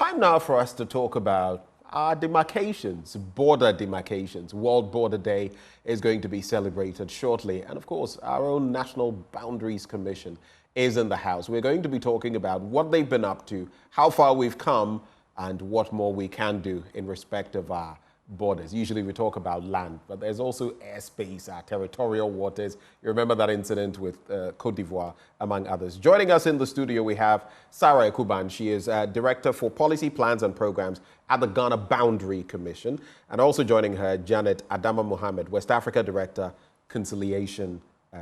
time now for us to talk about our demarcations, border demarcations. World Border Day is going to be celebrated shortly. And of course, our own National Boundaries Commission is in the house. We're going to be talking about what they've been up to, how far we've come, and what more we can do in respect of our borders. Usually we talk about land, but there's also airspace, our territorial waters. You remember that incident with Cote d'Ivoire, among others. Joining us in the studio, we have Sarah Ekuban. She is Director for Policy Plans and Programs at the Ghana Boundary Commission. And also joining her, Janet Adama Mohammed, West Africa Director, Conciliation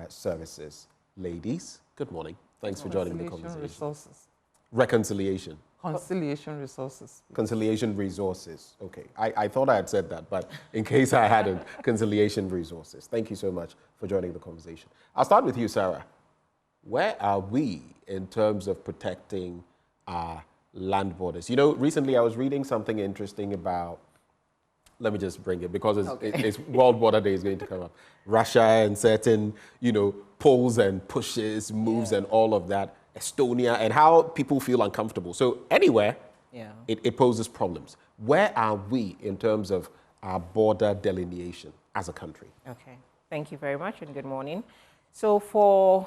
Services. Ladies, good morning. Thanks for joining the conversation. Resources. Reconciliation. Conciliation resources. Conciliation resources. Okay. I thought I had said that, but in case I hadn't, conciliation resources. Thank you so much for joining the conversation. I'll start with you, Sarah. Where are we in terms of protecting our land borders? You know, recently I was reading something interesting about, let me just bring it because it's World Border Day is going to come up. Russia and certain, pulls and pushes, moves and all of that. Estonia, and how people feel uncomfortable. So anywhere, it poses problems. Where are we in terms of our border delineation as a country? Okay, thank you very much and good morning. So for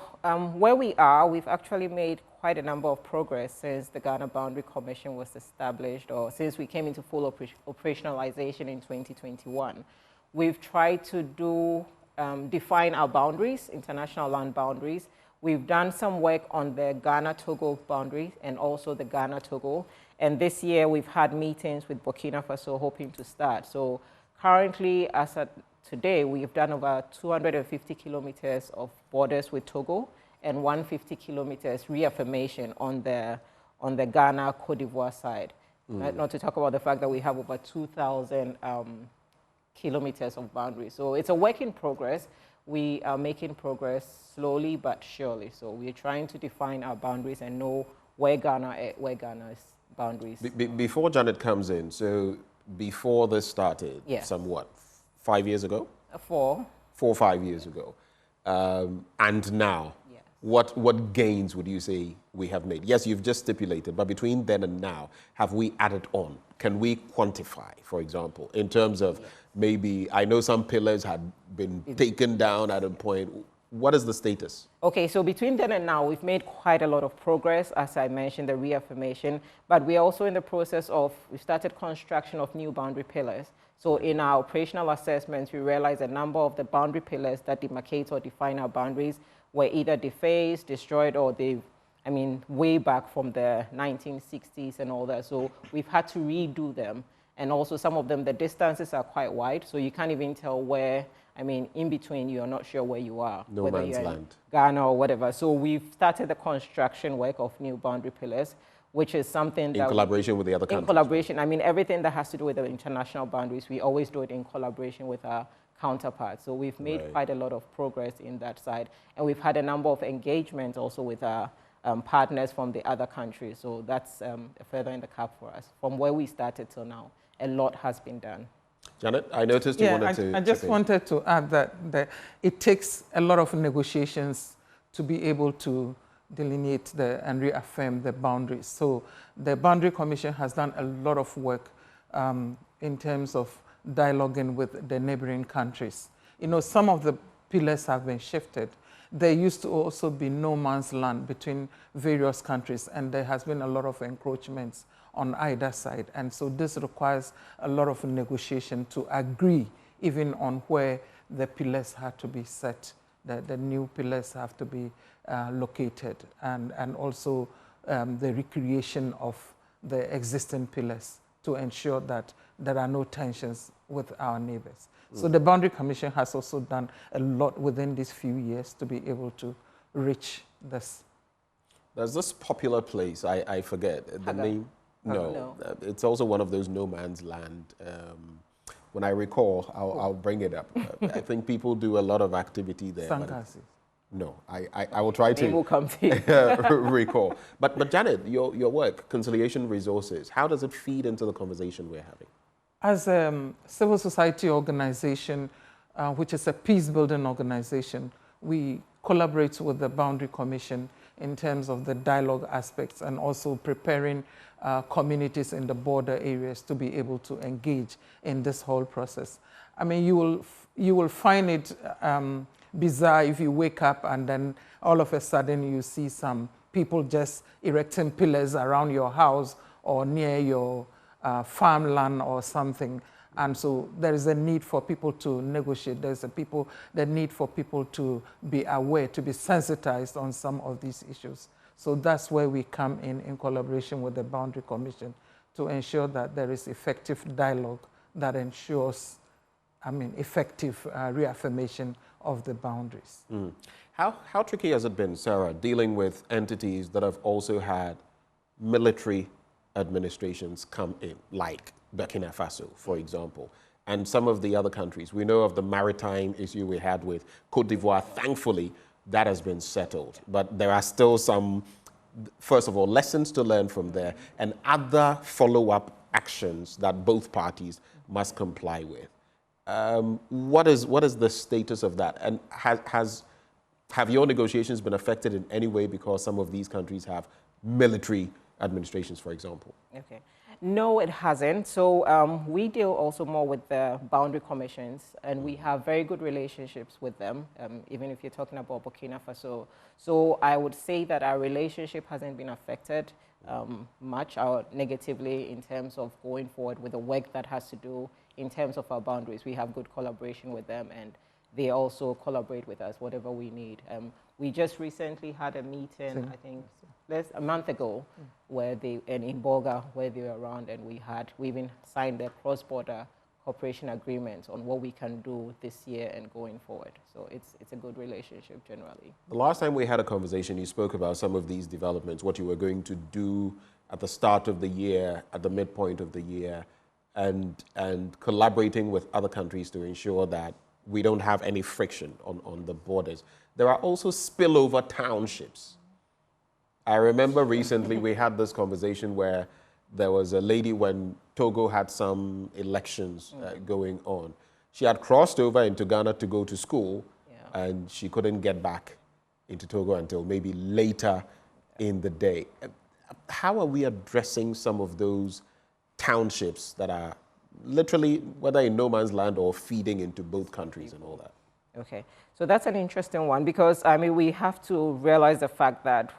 where we are, we've actually made quite a number of progress since the Ghana Boundary Commission was established, or since we came into full operationalization in 2021. We've tried to define our boundaries, international land boundaries. We've done some work on the Ghana-Togo boundary and also the Ghana-Togo. And this year we've had meetings with Burkina Faso hoping to start. So currently, as of today, we've done over 250 kilometers of borders with Togo and 150 kilometers reaffirmation on the Ghana-Cote d'Ivoire side. Not to talk about the fact that we have over 2,000 kilometers of boundaries. So it's a work in progress. We are making progress slowly but surely. So we're trying to define our boundaries and know where Ghana's boundaries. Before Janet comes in, so before this started, somewhat, 5 years ago? 4 or 5 years ago. And now, what gains would you say we have made? Yes, you've just stipulated, but between then and now, have we added on? Can we quantify, for example, in terms of maybe, I know some pillars had been taken down at a point. What is the status? Okay, so between then and now, we've made quite a lot of progress, as I mentioned, the reaffirmation, but we're also in the process of, we started construction of new boundary pillars. So in our operational assessments, we realized a number of the boundary pillars that demarcate or define our boundaries were either defaced, destroyed, or way back from the 1960s and all that. So we've had to redo them. And also some of them, the distances are quite wide, so you can't even tell where, in between, you're not sure where you are. No man's land. Ghana or whatever. So we've started the construction work of new boundary pillars, which is something that— In collaboration with the other countries? In collaboration. Everything that has to do with the international boundaries, we always do it in collaboration with our counterparts. So we've made quite a lot of progress in that side. And we've had a number of engagements also with our partners from the other countries. So that's a feather in the cap for us. From where we started till now, a lot has been done. Janet, I noticed you wanted to— I just wanted to add that it takes a lot of negotiations to be able to delineate and reaffirm the boundaries. So the Boundary Commission has done a lot of work in terms of dialoguing with the neighboring countries. Some of the pillars have been shifted. There used to also be no man's land between various countries, and there has been a lot of encroachments on either side. And so this requires a lot of negotiation to agree even on where the pillars have to be set, the new pillars have to be located, and also the recreation of the existing pillars to ensure that there are no tensions with our neighbors. So the Boundary Commission has also done a lot within these few years to be able to reach this. There's this popular place, I forget the name. No, it's also one of those no man's land. When I recall, I'll bring it up. I think people do a lot of activity there. Sankasi. No, I will try to will come to recall. But Janet, your work, Conciliation Resources, how does it feed into the conversation we're having? As a civil society organization, which is a peace-building organization, we collaborate with the Boundary Commission in terms of the dialogue aspects and also preparing communities in the border areas to be able to engage in this whole process. I mean, you will find it bizarre if you wake up and then all of a sudden you see some people just erecting pillars around your house or near your farmland or something. And so there is a need for people to negotiate. There's the need for people to be aware, to be sensitized on some of these issues. So that's where we come in collaboration with the Boundary Commission to ensure that there is effective dialogue that ensures, I mean, effective reaffirmation of the boundaries. Mm. How tricky has it been, Sarah, dealing with entities that have also had military administrations come in, like Burkina Faso, for example, and some of the other countries? We know of the maritime issue we had with Cote d'Ivoire. Thankfully, that has been settled. But there are still some, first of all, lessons to learn from there and other follow-up actions that both parties must comply with. What is the status of that? And have your negotiations been affected in any way because some of these countries have military administrations, for example? Okay. No, it hasn't. So we deal also more with the boundary commissions, and we have very good relationships with them, even if you're talking about Burkina Faso. So I would say that our relationship hasn't been affected much or negatively in terms of going forward with the work that has to do in terms of our boundaries. We have good collaboration with them, and they also collaborate with us, whatever we need. We just recently had a meeting, I think, a month ago, where in Boga, where they were around, and we even signed a cross-border cooperation agreement on what we can do this year and going forward. So it's a good relationship generally. The last time we had a conversation, you spoke about some of these developments, what you were going to do at the start of the year, at the midpoint of the year, and collaborating with other countries to ensure that we don't have any friction on the borders. There are also spillover townships. I remember recently we had this conversation where there was a lady when Togo had some elections going on. She had crossed over into Ghana to go to school, and she couldn't get back into Togo until maybe later in the day. How are we addressing some of those townships that are literally, whether in no man's land or feeding into both countries and all that? Okay, so that's an interesting one because, I mean, we have to realize the fact that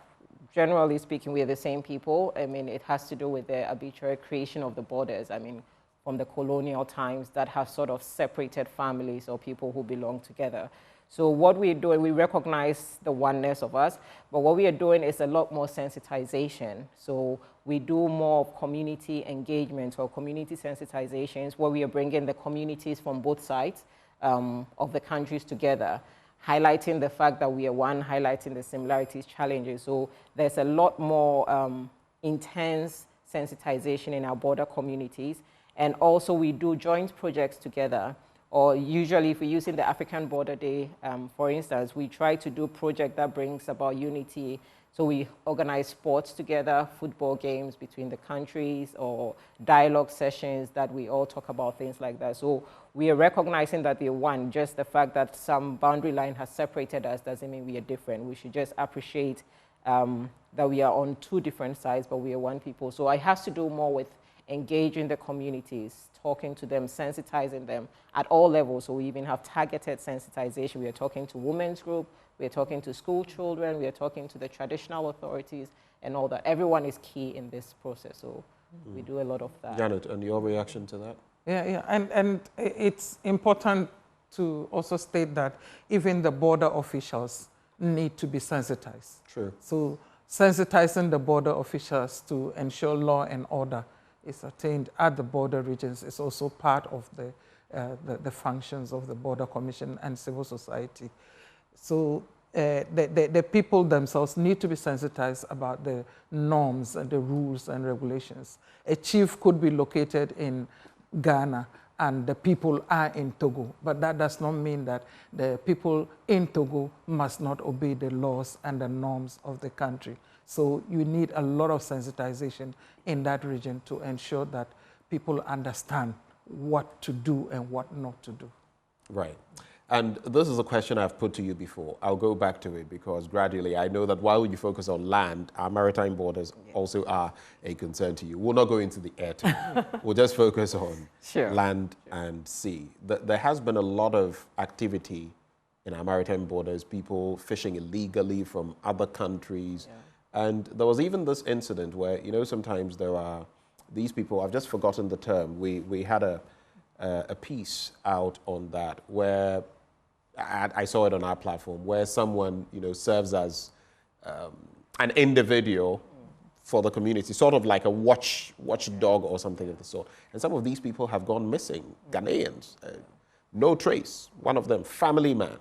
generally speaking, we are the same people. I mean, it has to do with the arbitrary creation of the borders. I mean, from the colonial times that have sort of separated families or people who belong together. So what we're doing, we recognize the oneness of us, but what we are doing is a lot more sensitization. So we do more of community engagement or community sensitizations where we are bringing the communities from both sides of the countries together, highlighting the fact that we are one, highlighting the similarities, challenges. So there's a lot more intense sensitization in our border communities. And also we do joint projects together, or usually if we're using the African Border Day, for instance, we try to do a project that brings about unity. So we organize sports together, football games between the countries, or dialogue sessions that we all talk about things like that. So we are recognizing that we are one. Just the fact that some boundary line has separated us doesn't mean we are different. We should just appreciate that we are on two different sides, but we are one people. So it has to do more with engaging the communities, talking to them, sensitizing them at all levels. So we even have targeted sensitization. We are talking to women's group, we are talking to school children, we are talking to the traditional authorities and all that. Everyone is key in this process. So we do a lot of that. Janet, and your reaction to that? Yeah, and it's important to also state that even the border officials need to be sensitized. True. So sensitizing the border officials to ensure law and order is attained at the border regions is also part of the functions of the Border Commission and civil society. So the people themselves need to be sensitized about the norms and the rules and regulations. A chief could be located in Ghana and the people are in Togo, but that does not mean that the people in Togo must not obey the laws and the norms of the country. So you need a lot of sensitization in that region to ensure that people understand what to do and what not to do. Right. And this is a question I've put to you before. I'll go back to it because gradually I know that while you focus on land, our maritime borders also are a concern to you. We'll not go into the air today. We'll just focus on land and sea. There has been a lot of activity in our maritime borders, people fishing illegally from other countries. And there was even this incident where, you know, sometimes there are these people, I've just forgotten the term, we had a piece out on that where I saw it on our platform where someone, you know, serves as an individual for the community, sort of like a watchdog or something of the sort. And some of these people have gone missing, Ghanaians, no trace. One of them, family man.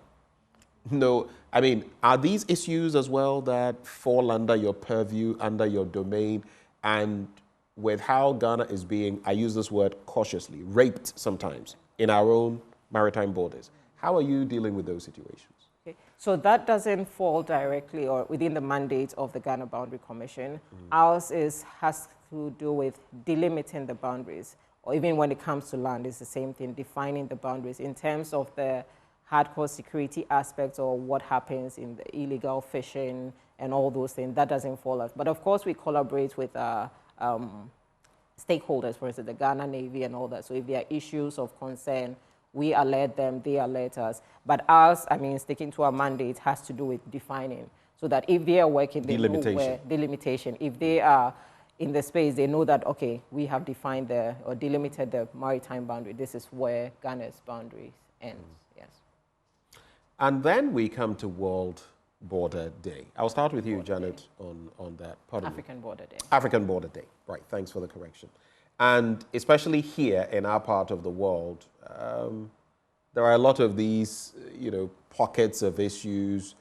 No, I mean, are these issues as well that fall under your purview, under your domain, and with how Ghana is being, I use this word cautiously, raped sometimes in our own maritime borders? How are you dealing with those situations? Okay. So that doesn't fall directly or within the mandate of the Ghana Boundary Commission. Ours has to do with delimiting the boundaries, or even when it comes to land, it's the same thing, defining the boundaries in terms of the hardcore security aspects or what happens in the illegal fishing and all those things. That doesn't fall us. But of course, we collaborate with stakeholders, for instance, the Ghana Navy and all that. So if there are issues of concern, we alert them, they alert us. But ours, I mean, sticking to our mandate has to do with defining, so that if they are working, they know where delimitation. If they are in the space, they know that, okay, we have defined or delimited the maritime boundary. This is where Ghana's boundaries ends. Yes. And then we come to World Border Day. I'll start with you, Janet, on that. Pardon African me. Border Day. African Border Day. Right. Thanks for the correction. And especially here in our part of the world, there are a lot of these, you know, pockets of issues.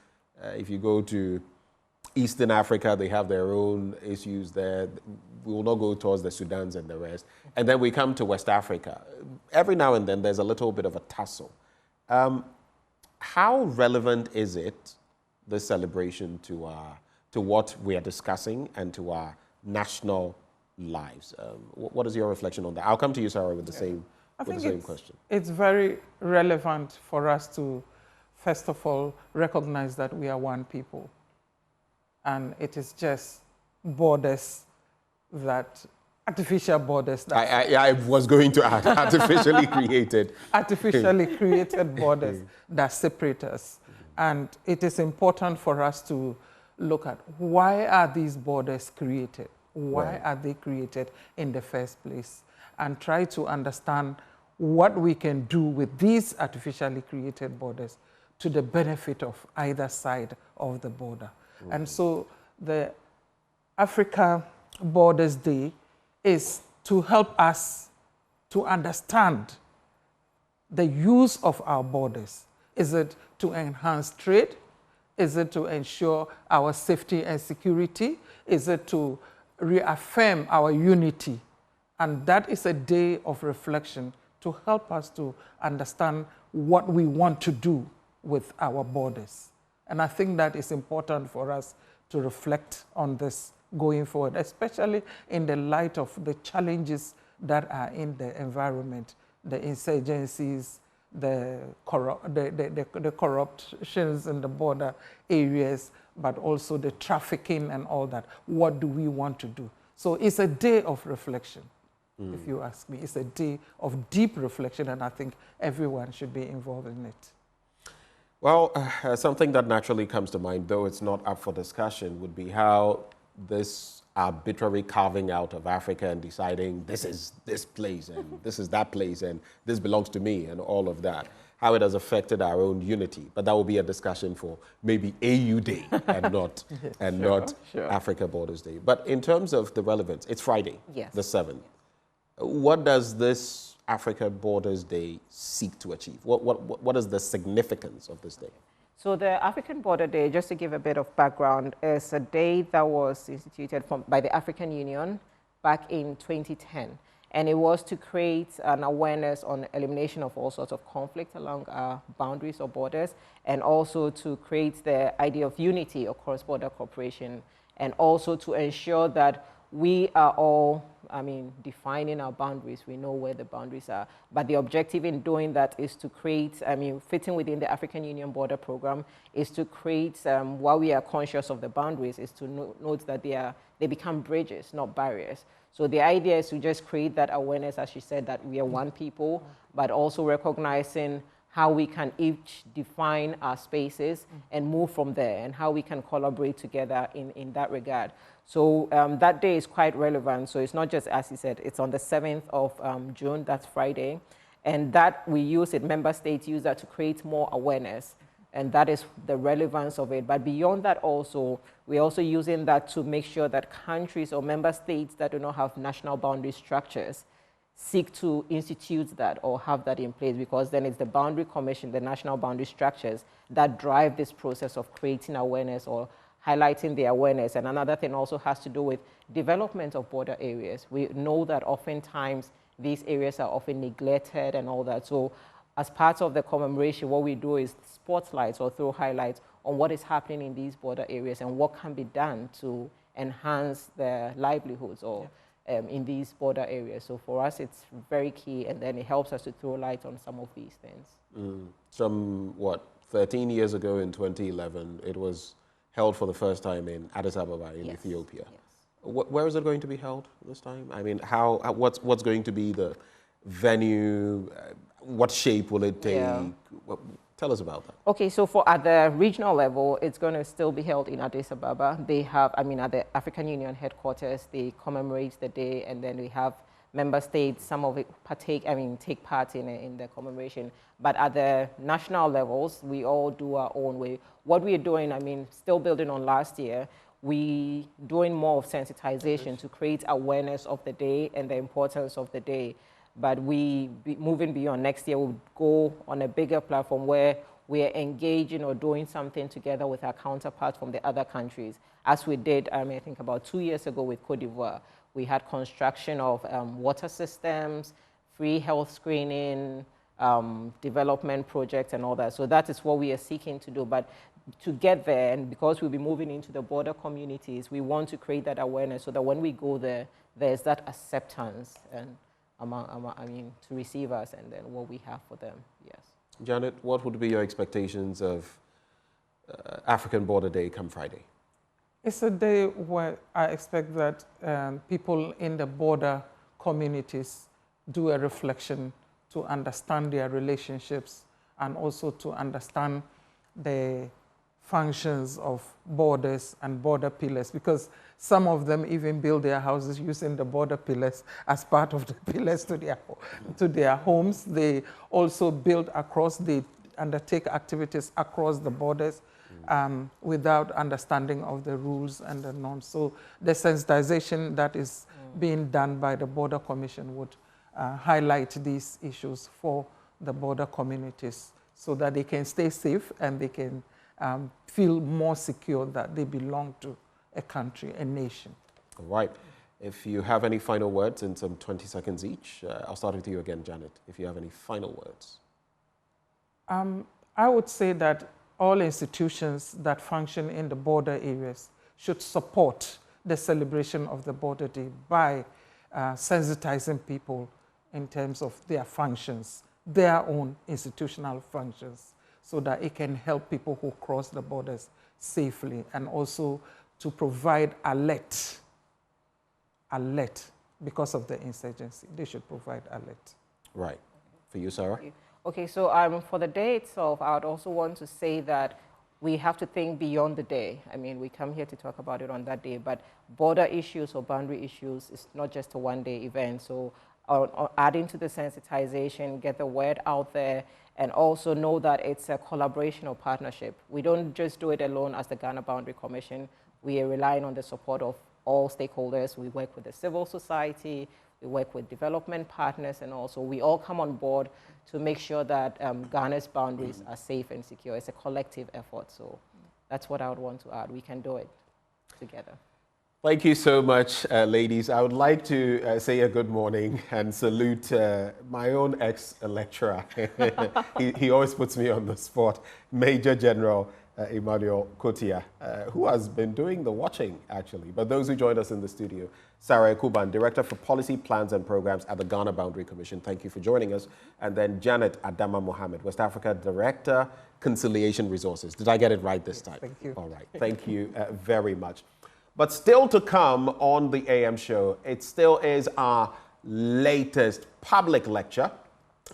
If you go to Eastern Africa, they have their own issues there. We will not go towards the Sudans and the rest. And then we come to West Africa. Every now and then, there's a little bit of a tussle. How relevant is it, this celebration, to what we are discussing and to our national lives? What is your reflection on that? I'll come to you, Sarah, with the same question. It's very relevant for us to, first of all, recognize that we are one people. And it is just borders that, artificial borders that... I was going to add, artificially created. Artificially created borders that separate us. And it is important for us to look at why are these borders created? Why are they created in the first place? And try to understand what we can do with these artificially created borders to the benefit of either side of the border. And so the Africa Borders Day is to help us to understand the use of our borders. Is it to enhance trade? Is it to ensure our safety and security? Is it to reaffirm our unity? And that is a day of reflection to help us to understand what we want to do with our borders. And I think that is important for us to reflect on this going forward, especially in the light of the challenges that are in the environment, the insurgencies, the corruptions in the border areas, but also the trafficking and all that. What do we want to do? So it's a day of reflection, if you ask me. It's a day of deep reflection, and I think everyone should be involved in it. Well, something that naturally comes to mind, though it's not up for discussion, would be how this arbitrary carving out of Africa and deciding this is this place and this is that place and this belongs to me and all of that, how it has affected our own unity. But that will be a discussion for maybe AU Day and not, Africa Borders Day. But in terms of the relevance, it's Friday, the 7th. What does this Africa Borders Day seek to achieve? What is the significance of this day? So the African Border Day, just to give a bit of background, is a day that was instituted by the African Union back in 2010. And it was to create an awareness on elimination of all sorts of conflict along our boundaries or borders, and also to create the idea of unity or cross-border cooperation, and also to ensure that we are all defining our boundaries. We know where the boundaries are. But the objective in doing that is to create, fitting within the African Union Border Program, is to create, while we are conscious of the boundaries, is to note that they become bridges, not barriers. So the idea is to just create that awareness, as she said, that we are one people, but also recognizing how we can each define our spaces and move from there, and how we can collaborate together in that regard. So that day is quite relevant. So it's not just, as you said, it's on the 7th of June, that's Friday. And that we use it, member states use that to create more awareness. And that is the relevance of it. But beyond that also, we're also using that to make sure that countries or member states that do not have national boundary structures seek to institute that or have that in place, because then it's the Boundary Commission, the national boundary structures, that drive this process of creating awareness or highlighting the awareness. And another thing also has to do with development of border areas. We know that oftentimes these areas are often neglected and all that. So as part of the commemoration, what we do is spotlights or throw highlights on what is happening in these border areas and what can be done to enhance their livelihoods or in these border areas. So for us, it's very key, and then it helps us to throw light on some of these things. Some, 13 years ago in 2011, it was held for the first time in Addis Ababa in Ethiopia. Yes. Where is it going to be held this time? What's going to be the venue? What shape will it take? Yeah. Tell us about that. Okay, so at the regional level, it's going to still be held in Addis Ababa. They have, at the African Union headquarters, they commemorate the day, and then we have member states, some of it take part in the commemoration. But at the national levels, we all do our own way. What we are doing, still building on last year, we doing more of sensitization to create awareness of the day and the importance of the day. But moving beyond next year, we'll go on a bigger platform where we're engaging or doing something together with our counterparts from the other countries, as we did, I think about 2 years ago with Cote d'Ivoire. We had construction of water systems, free health screening, development projects and all that. So that is what we are seeking to do. But to get there, and because we'll be moving into the border communities, we want to create that awareness so that when we go there, there's that acceptance and to receive us, and then what we have for them. Yes. Janet, what would be your expectations of African Border Day come Friday? It's a day where I expect that people in the border communities do a reflection to understand their relationships and also to understand the functions of borders and border pillars, because some of them even build their houses using the border pillars as part of the pillars to their homes. They also build they undertake activities across the borders without understanding of the rules and the norms. So the sensitization that is being done by the Border Commission would highlight these issues for the border communities so that they can stay safe and they can feel more secure that they belong to a country, a nation. All right. If you have any final words in some 20 seconds each, I'll start with you again, Janet, if you have any final words. I would say that all institutions that function in the border areas should support the celebration of the Border Day by sensitizing people in terms of their functions, their own institutional functions, so that it can help people who cross the borders safely, and also to provide alert because of the insurgency. They should provide alert. Right. For you, Sarah? Okay, so for the day itself, I would also want to say that we have to think beyond the day. We come here to talk about it on that day, but border issues or boundary issues is not just a one-day event. So adding to the sensitization, get the word out there, and also know that it's a collaboration or partnership. We don't just do it alone as the Ghana Boundary Commission. We are relying on the support of all stakeholders. We work with the civil society, we work with development partners, and also we all come on board to make sure that Ghana's boundaries are safe and secure. It's a collective effort, so that's what I would want to add. We can do it together. Thank you so much, ladies. I would like to say a good morning and salute my own ex-lecturer. he always puts me on the spot, Major General Emmanuel Kotia, who has been doing the watching, actually. But those who joined us in the studio, Sarah Ekuban, Director for Policy Plans and Programs at the Ghana Boundary Commission. Thank you for joining us. And then Janet Adama Mohammed, West Africa Director, Conciliation Resources. Did I get it right this time? Thank you. All right. Thank you very much. But still to come on the AM show, it still is our latest public lecture.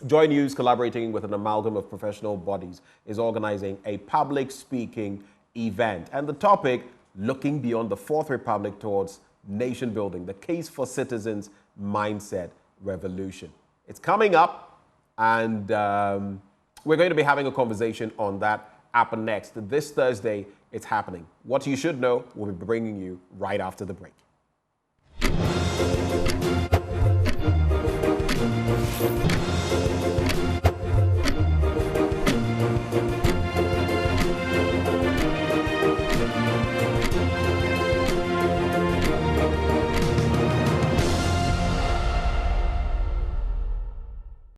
Joy News, collaborating with an amalgam of professional bodies, is organizing a public speaking event. And the topic, looking beyond the Fourth Republic towards nation building, the case for citizens' mindset revolution. It's coming up, and we're going to be having a conversation on that up next. This Thursday, it's happening. What you should know, we'll be bringing you right after the break.